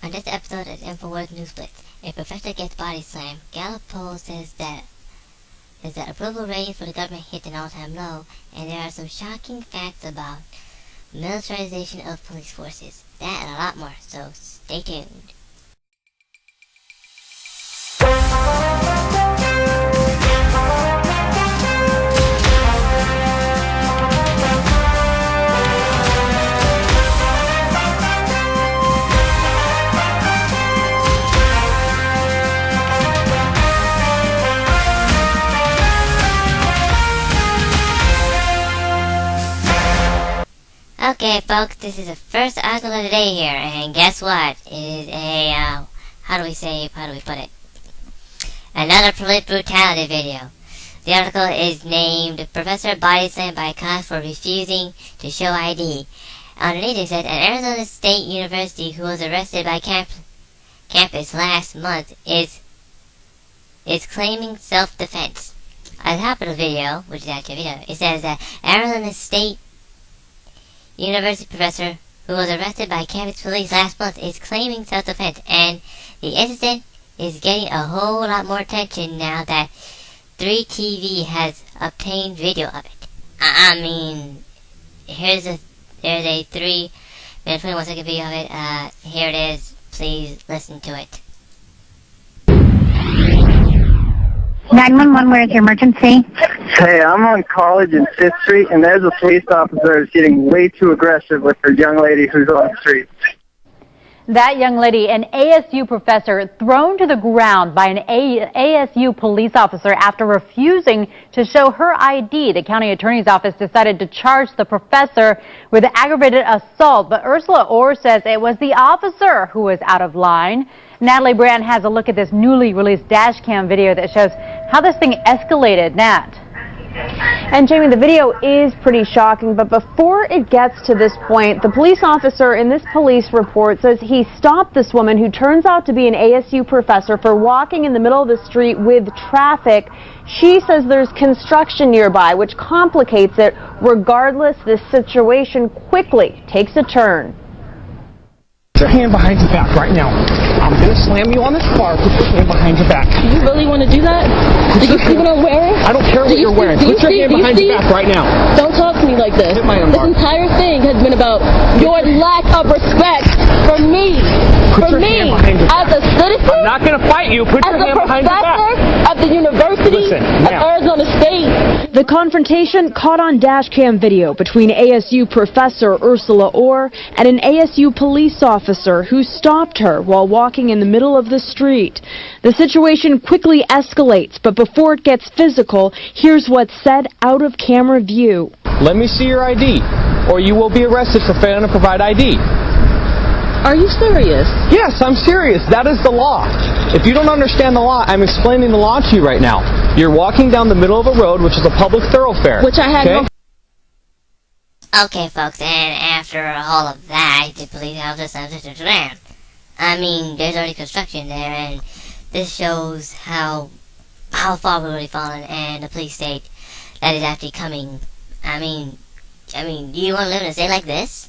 On this episode of Infowars News Blitz, a professor gets body slammed. Gallup poll says that approval rating for the government hit an all-time low, and there are some shocking facts about militarization of police forces. That and a lot more, so stay tuned. Okay, folks, this is the first article of the day here, and guess what? It is a, how do we put it? Another police brutality video. The article is named Professor Body Slammed by Cops for Refusing to Show ID. Underneath it says, an Arizona State University who was arrested by campus last month is claiming self-defense. On top of the video, which is actually a video, it says that Arizona State University professor who was arrested by campus police last month is claiming self-defense, and the incident is getting a whole lot more attention now that 3TV has obtained video of it. I mean, there's a 3-minute 21-second video of it. Here it is. Please listen to it. 911, where is your emergency? Hey, I'm on College and 5th Street, and there's a police officer who's getting way too aggressive with her young lady who's on the street. That young lady, an ASU professor, thrown to the ground by an ASU police officer after refusing to show her ID. The county attorney's office decided to charge the professor with aggravated assault, but Ursula Orr says it was the officer who was out of line. Natalie Brand has a look at this newly released dash cam video that shows how this thing escalated. Nat. And Jamie, the video is pretty shocking, but before it gets to this point, the police officer in this police report says he stopped this woman who turns out to be an ASU professor for walking in the middle of the street with traffic. She says there's construction nearby, which complicates it. Regardless, this situation quickly takes a turn. Put your hand behind your back right now. I'm going to slam you on this car. Put your hand behind your back. Do you really want to do that? Do you see what I'm wearing? I don't care what you're wearing. Put your hand behind your back right now. Don't talk to me like this. Hit my This entire thing has been about your lack of respect for me. For me, as a citizen. I'm not going to fight you. Put your hand behind your back. As a professor of the University of Arizona State. The confrontation caught on dash cam video between ASU professor Ursula Orr and an ASU police officer who stopped her while walking in the middle of the street. The situation quickly escalates, but before it gets physical, here's what's said out of camera view. Let me see your ID, or you will be arrested for failing to provide ID. Are you serious? Yes, I'm serious. That is the law. If you don't understand the law, I'm explaining the law to you right now. You're walking down the middle of a road, which is a public thoroughfare. Which I had no... Okay, folks, and after all of that, the police officer slammed to the ground. I mean, there's already construction there, and this shows how far we've already fallen, and the police state that is actually coming. I mean, do you want to live in a state like this?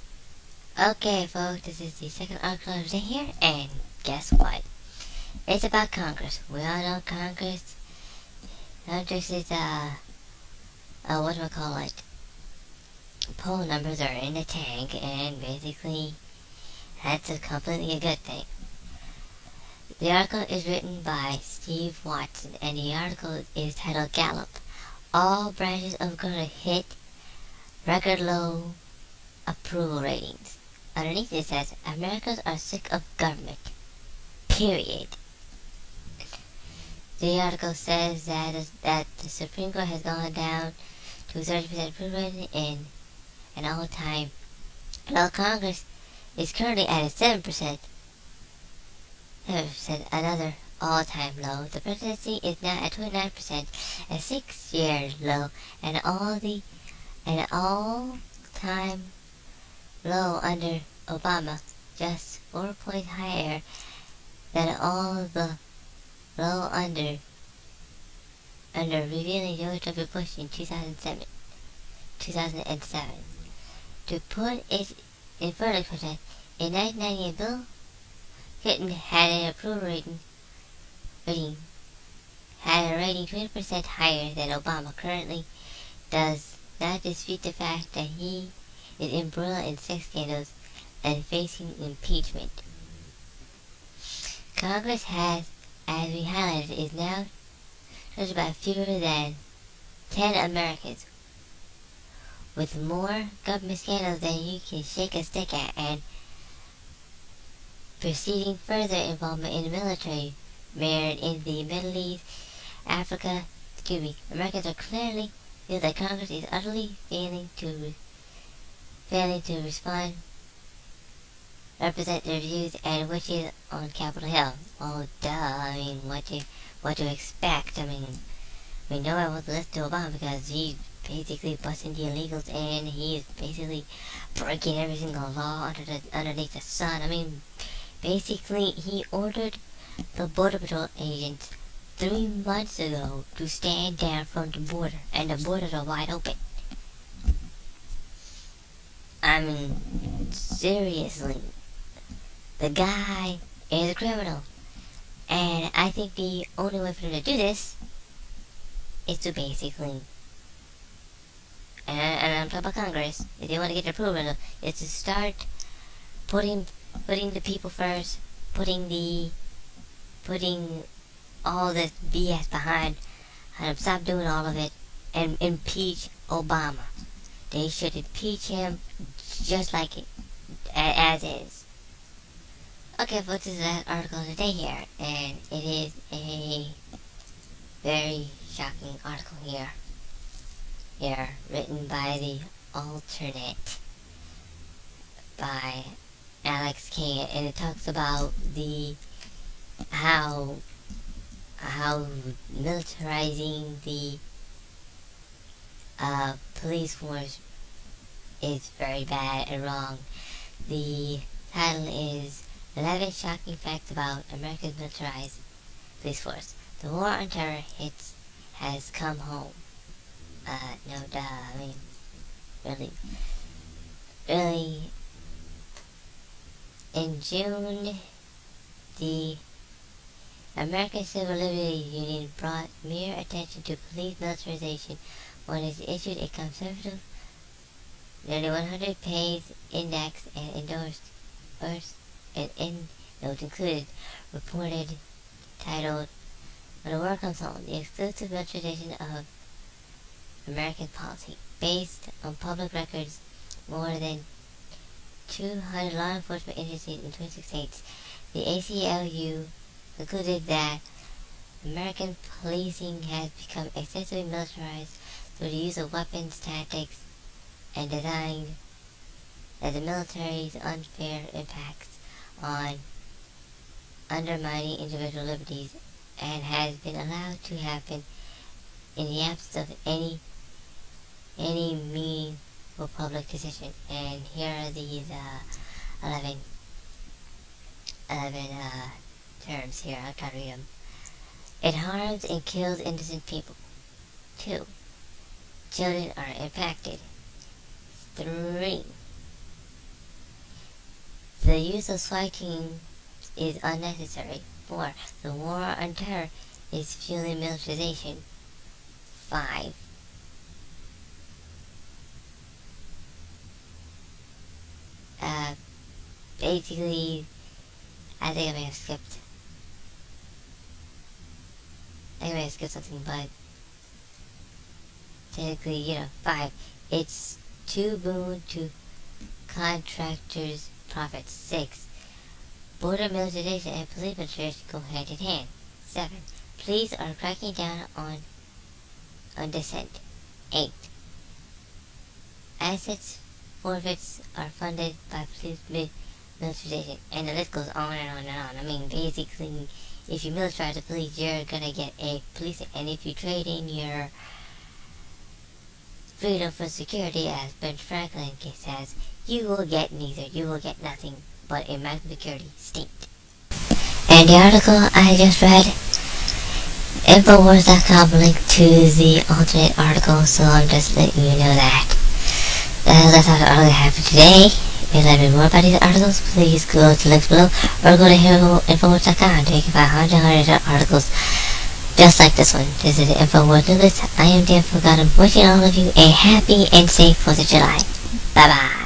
Okay, folks, this is the second article of the day here, and guess what? It's about Congress. We all know Congress. Congress is, whatchamacallit? Poll numbers are in the tank, and basically, that's completely a good thing. The article is written by Steve Watson, and the article is titled Gallup. All branches of government hit record low approval ratings. Underneath it says, Americans are sick of government. Period. The article says that the Supreme Court has gone down to 30% approval rating in an all-time low. Congress is currently at a 7%, another all-time low. The presidency is now at 29%, a 6-year low, and an all-time low under Obama, just 4 points higher than all the low under revealing George W. Bush in 2007. To put it in further context, in 1998, Bill Clinton had an approval rating had a rating 20% higher than Obama. Currently does not dispute the fact that he is embroiled in sex scandals and facing impeachment. Congress has, as we highlighted, is now judged by fewer than 10 Americans, with more government scandals than you can shake a stick at, and preceding further involvement in the military, married in the Middle East, Africa, Americans are clearly feel that Congress is utterly failing to respond, represent their views and wishes on Capitol Hill. Oh, duh! I mean, what to expect? I mean, no one wants to listen to Obama because he's basically busting the illegals and he's basically breaking every single law underneath the sun. I mean, basically, he ordered the Border Patrol agents 3 months ago to stand down from the border, and the borders are wide open. I mean, seriously, the guy is a criminal, and I think the only way for him to do this is to basically, and I'm talking about Congress, if they want to get approval, is to start putting the people first, putting all this BS behind, and stop doing all of it, and impeach Obama. They should impeach him just like it, as is. Okay, folks, this is the article of the day here, and it is a very shocking article here, written by the Alternate, by Alex K, and it talks about how militarizing the police force is very bad and wrong. The title is 11 Shocking Facts About America's Militarized Police Force. The war on terror has come home. No duh, I mean, really, in June, the American Civil Liberties Union brought mere attention to police militarization when it issued a conservative, nearly 100-page index and endorsed, and endnotes included, reported, titled, "When the War Comes Home, the Exclusive Militarization of American Policy." Based on public records, more than 200 law enforcement agencies in 26 states, the ACLU concluded that American policing has become extensively militarized through the use of weapons, tactics, and design as the military's unfair impacts on undermining individual liberties, and has been allowed to happen in the absence of any meaningful public decision. And here are these 11 terms here. I'll try to read them. It harms and kills innocent people. 2. Children are impacted. 3. The use of SWAT teams is unnecessary. 4. The war on terror is fueling militarization. 5. Basically, I think I may have skipped something, but technically, 5. It's too boon to contractors' profits. 6. Border militarization and police militarization go hand in hand. 7. Police are cracking down on dissent. 8. Assets forfeits are funded by police militarization, and the list goes on and on and on. I mean, basically, if you militarize the police, you're gonna get a police, and if you trade in your freedom for security, as Ben Franklin says, you will get neither. You will get nothing but a maximum security state. And the article I just read, Infowars.com linked to the alternate article, so I'm just letting you know that. That's all the article I have for today. If you'd like to read more about these articles, please go to the links below or go to Infowars.com to find hundreds of articles just like this one. This is the Infowars Blitz. I am Dan from Gallup, wishing all of you a happy and safe 4th of July. Bye-bye.